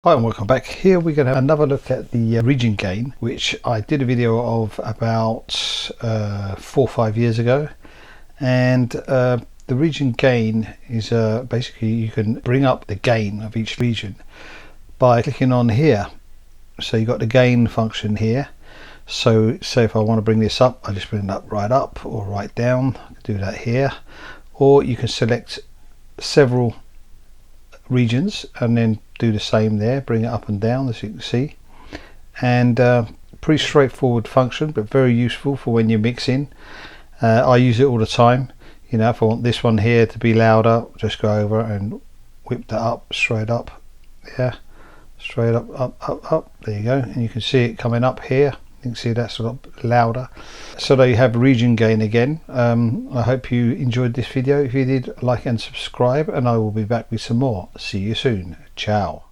Hi and welcome back. Here we're going to have another look at the region gain, which I did a video of about 4 or 5 years ago. And the region gain is basically you can bring up the gain of each region by clicking on here. So you've got the gain function here. So say if I want to bring this up, I just bring it right up or right down. I can do that here. Or you can select several regions and then do the same there, bring it up and down, as you can see. And pretty straightforward function, but very useful for when you're mixing. I use it all the time. You know, if I want this one here to be louder, just go over and whip that up, straight up. Yeah, straight up, up. There you go, and you can see it coming up here. You can see that's a lot louder. So there you have region gain again. I hope you enjoyed this video. If you did, like and subscribe, and I will be back with some more. See you soon. Ciao.